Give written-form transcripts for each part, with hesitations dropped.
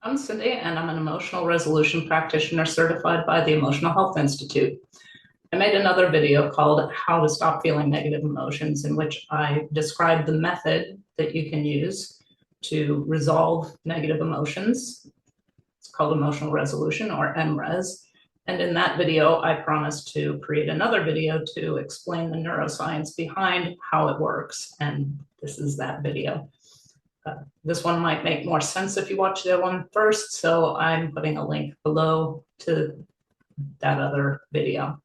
I'm Cindy, and I'm an emotional resolution practitioner certified by the Emotional Health Institute. I made another video called How to Stop Feeling Negative Emotions, in which I describe the method that you can use to resolve negative emotions. It's called emotional resolution, or MRES. And in that video, I promised to create another video to explain the neuroscience behind how it works. And this is that video. This one might make more sense if you watch the other one first, so I'm putting a link below to that other video.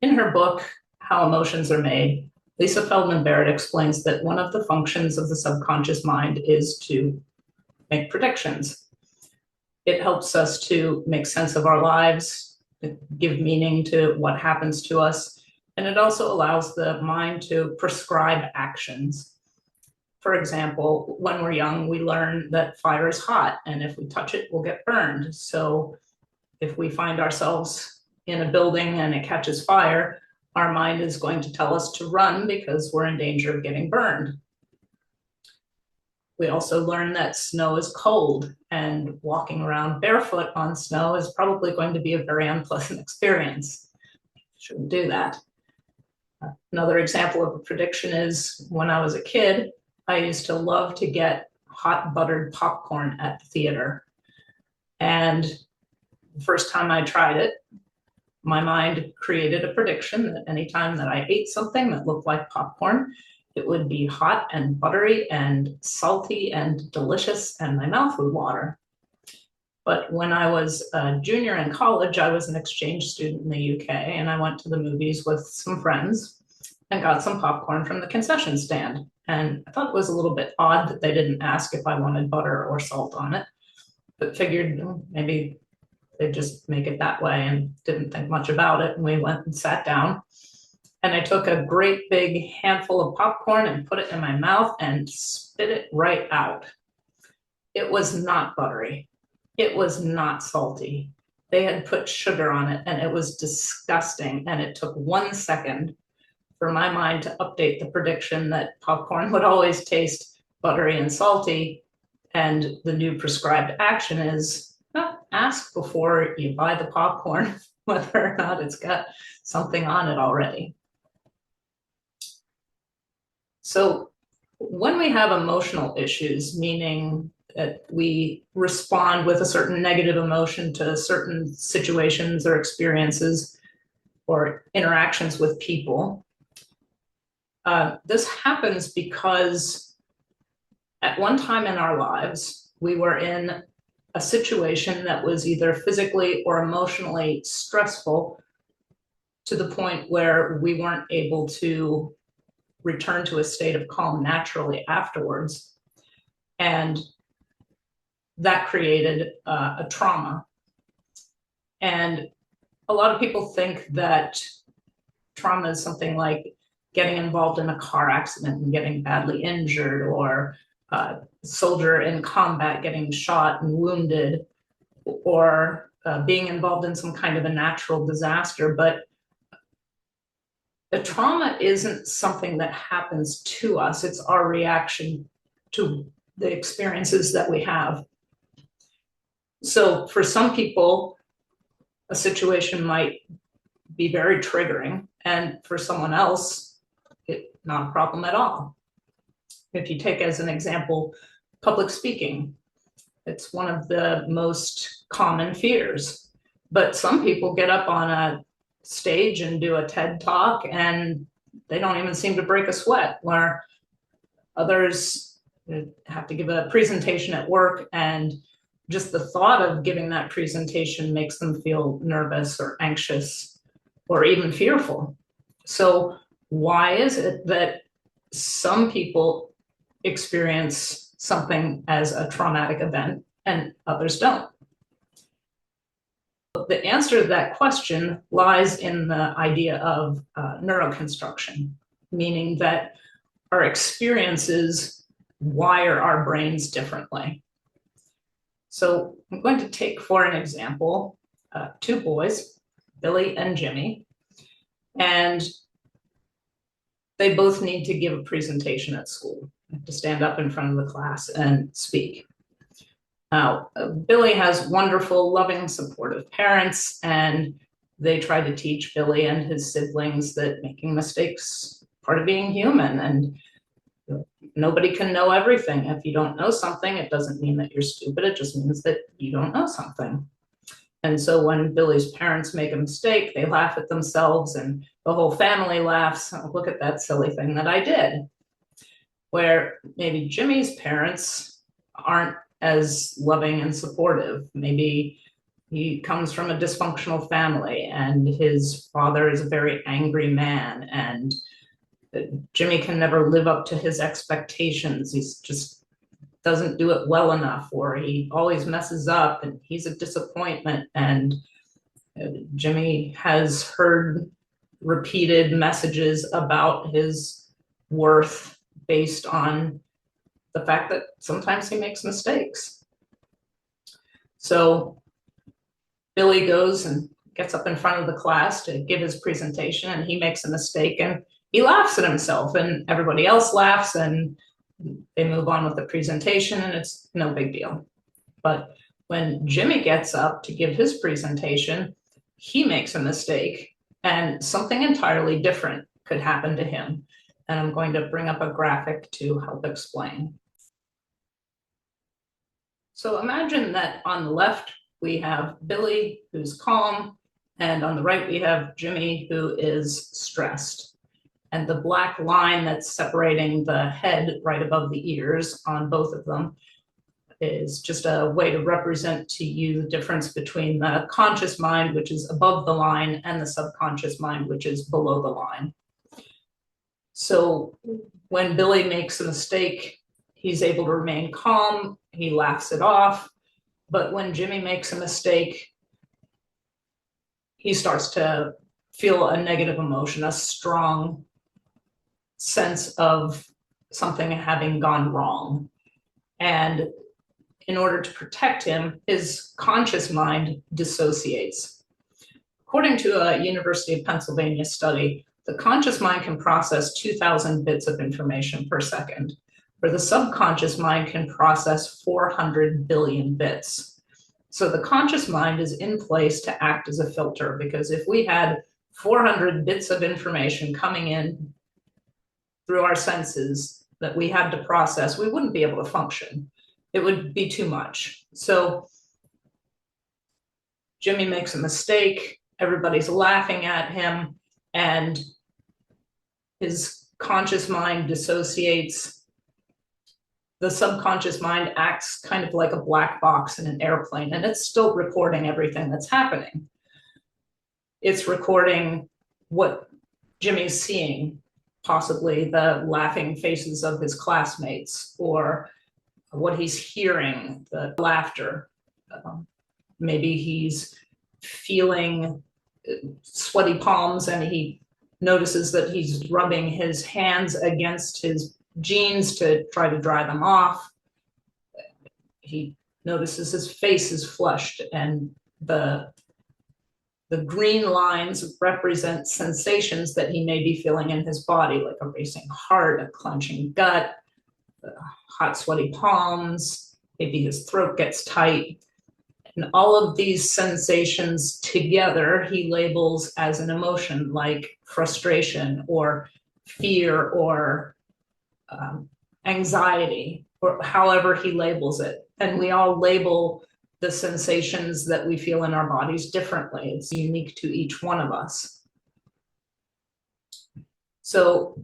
In her book, How Emotions Are Made, Lisa Feldman Barrett explains that one of the functions of the subconscious mind is to make predictions. It helps us to make sense of our lives, give meaning to what happens to us, and it also allows the mind to prescribe actions. For example, when we're young, we learn that fire is hot, and if we touch it, we'll get burned. So if we find ourselves in a building and it catches fire, our mind is going to tell us to run because we're in danger of getting burned. We also learn that snow is cold, and walking around barefoot on snow is probably going to be a very unpleasant experience. Shouldn't do that. Another example of a prediction is when I was a kid, I used to love to get hot buttered popcorn at the theater. And the first time I tried it, my mind created a prediction that anytime that I ate something that looked like popcorn, it would be hot and buttery and salty and delicious, and my mouth would water. But when I was a junior in college, I was an exchange student in the UK, and I went to the movies with some friends and got some popcorn from the concession stand. And I thought it was a little bit odd that they didn't ask if I wanted butter or salt on it, but figured maybe they'd just make it that way and didn't think much about it. And we went and sat down, and I took a great big handful of popcorn and put it in my mouth and spit it right out. It was not buttery. It was not salty. They had put sugar on it, and it was disgusting. And it took 1 second for my mind to update the prediction that popcorn would always taste buttery and salty. And the new prescribed action is ask before you buy the popcorn whether or not it's got something on it already. So when we have emotional issues, meaning that we respond with a certain negative emotion to certain situations or experiences or interactions with people, this happens because at one time in our lives, we were in a situation that was either physically or emotionally stressful to the point where we weren't able to return to a state of calm naturally afterwards. And that created a trauma. And a lot of people think that trauma is something like getting involved in a car accident and getting badly injured, or a soldier in combat getting shot and wounded, or being involved in some kind of a natural disaster. But the trauma isn't something that happens to us. It's our reaction to the experiences that we have. So for some people, a situation might be very triggering, and for someone else, it's not a problem at all. If you take as an example, public speaking, it's one of the most common fears. But some people get up on a stage and do a TED talk and they don't even seem to break a sweat, where others have to give a presentation at work, and just the thought of giving that presentation makes them feel nervous or anxious or even fearful. So why is it that some people experience something as a traumatic event and others don't? The answer to that question lies in the idea of neuroconstruction, meaning that our experiences wire our brains differently. So I'm going to take, for an example, two boys, Billy and Jimmy, and they both need to give a presentation at school. They have to stand up in front of the class and speak. Now, Billy has wonderful, loving, supportive parents, and they try to teach Billy and his siblings that making mistakes is part of being human, and nobody can know everything. If you don't know something, it doesn't mean that you're stupid. It just means that you don't know something. And so when Billy's parents make a mistake, they laugh at themselves and the whole family laughs. Oh, look at that silly thing that I did. Where maybe Jimmy's parents aren't as loving and supportive. Maybe he comes from a dysfunctional family and his father is a very angry man, and Jimmy can never live up to his expectations. He's just doesn't do it well enough, or he always messes up and he's a disappointment. And Jimmy has heard repeated messages about his worth based on the fact that sometimes he makes mistakes. So Billy goes and gets up in front of the class to give his presentation, and he makes a mistake and he laughs at himself, and everybody else laughs, and they move on with the presentation, and it's no big deal. But when Jimmy gets up to give his presentation, he makes a mistake, and something entirely different could happen to him. And I'm going to bring up a graphic to help explain. So imagine that on the left, we have Billy, who's calm, and on the right, we have Jimmy, who is stressed. And the black line that's separating the head right above the ears on both of them is just a way to represent to you the difference between the conscious mind, which is above the line, and the subconscious mind, which is below the line. So when Billy makes a mistake, he's able to remain calm, he laughs it off. But when Jimmy makes a mistake, he starts to feel a negative emotion, a strong sense of something having gone wrong. And in order to protect him, his conscious mind dissociates. According to a University of Pennsylvania study, the conscious mind can process 2,000 bits of information per second, where the subconscious mind can process 400 billion bits. So the conscious mind is in place to act as a filter, because if we had 400 bits of information coming in through our senses that we had to process, we wouldn't be able to function. It would be too much. So Jimmy makes a mistake, everybody's laughing at him, and his conscious mind dissociates. The subconscious mind acts kind of like a black box in an airplane, and it's still recording everything that's happening. It's recording what Jimmy's seeing, possibly the laughing faces of his classmates, or what he's hearing, the laughter. Maybe he's feeling sweaty palms and he notices that he's rubbing his hands against his jeans to try to dry them off. He notices his face is flushed, and the green lines represent sensations that he may be feeling in his body, like a racing heart, a clenching gut, hot, sweaty palms, maybe his throat gets tight. And all of these sensations together, he labels as an emotion, like frustration or fear or anxiety, or however he labels it. And we all label the sensations that we feel in our bodies differently. It's unique to each one of us. So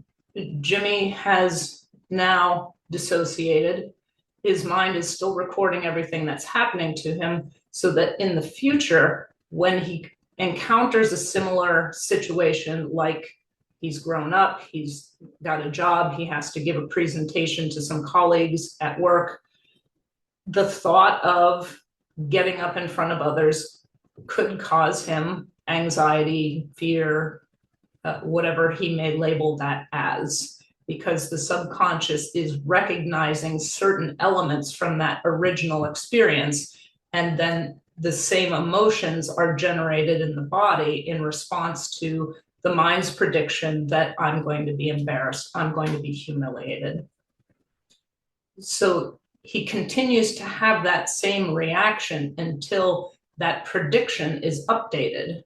Jimmy has now dissociated. His mind is still recording everything that's happening to him, so that in the future, when he encounters a similar situation, like he's grown up, he's got a job, he has to give a presentation to some colleagues at work, the thought of getting up in front of others could cause him anxiety, fear, whatever he may label that as, because the subconscious is recognizing certain elements from that original experience, and then the same emotions are generated in the body in response to the mind's prediction that I'm going to be embarrassed, I'm going to be humiliated. So he continues to have that same reaction until that prediction is updated.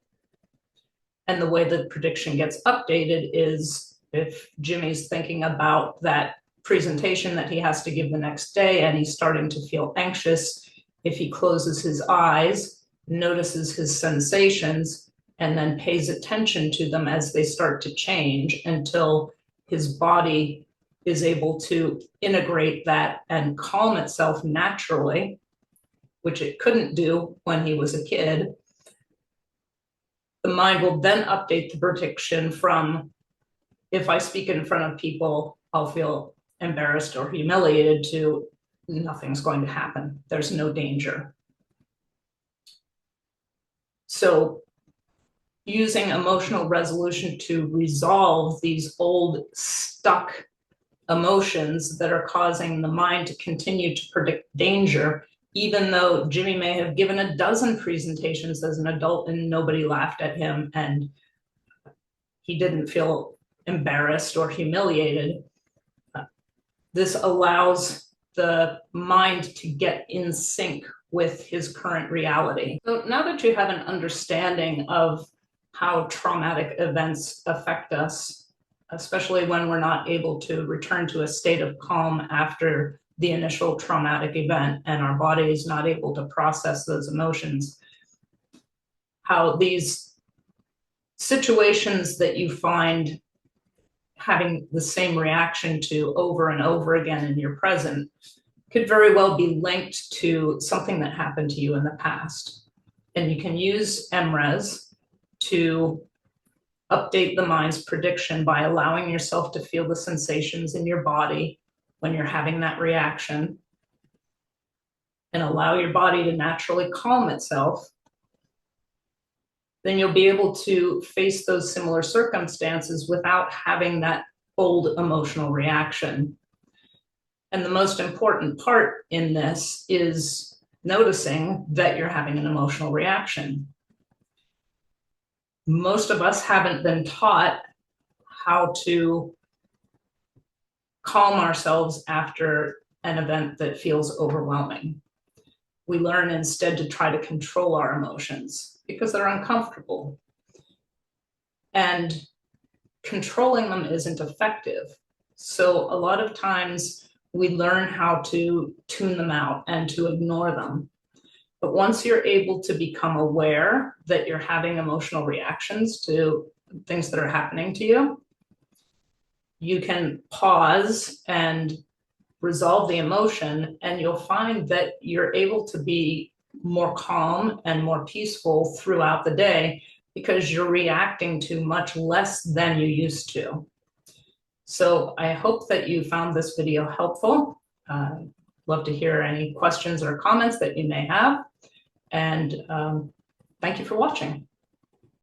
And the way the prediction gets updated is if Jimmy's thinking about that presentation that he has to give the next day and he's starting to feel anxious, if he closes his eyes, notices his sensations, and then pays attention to them as they start to change until his body is able to integrate that and calm itself naturally, which it couldn't do when he was a kid, the mind will then update the prediction from, if I speak in front of people, I'll feel embarrassed or humiliated, to nothing's going to happen. There's no danger. So using emotional resolution to resolve these old stuck emotions that are causing the mind to continue to predict danger, even though Jimmy may have given a dozen presentations as an adult and nobody laughed at him and he didn't feel embarrassed or humiliated. This allows the mind to get in sync with his current reality. So now that you have an understanding of how traumatic events affect us, especially when we're not able to return to a state of calm after the initial traumatic event and our body is not able to process those emotions, how these situations that you find having the same reaction to over and over again in your present could very well be linked to something that happened to you in the past. And you can use MRES to update the mind's prediction by allowing yourself to feel the sensations in your body when you're having that reaction, and allow your body to naturally calm itself. Then you'll be able to face those similar circumstances without having that old emotional reaction. And the most important part in this is noticing that you're having an emotional reaction. Most of us haven't been taught how to calm ourselves after an event that feels overwhelming. We learn instead to try to control our emotions because they're uncomfortable. And controlling them isn't effective. So a lot of times we learn how to tune them out and to ignore them. But once you're able to become aware that you're having emotional reactions to things that are happening to you, you can pause and resolve the emotion, and you'll find that you're able to be more calm and more peaceful throughout the day because you're reacting to much less than you used to. So I hope that you found this video helpful. Love to hear any questions or comments that you may have. And thank you for watching.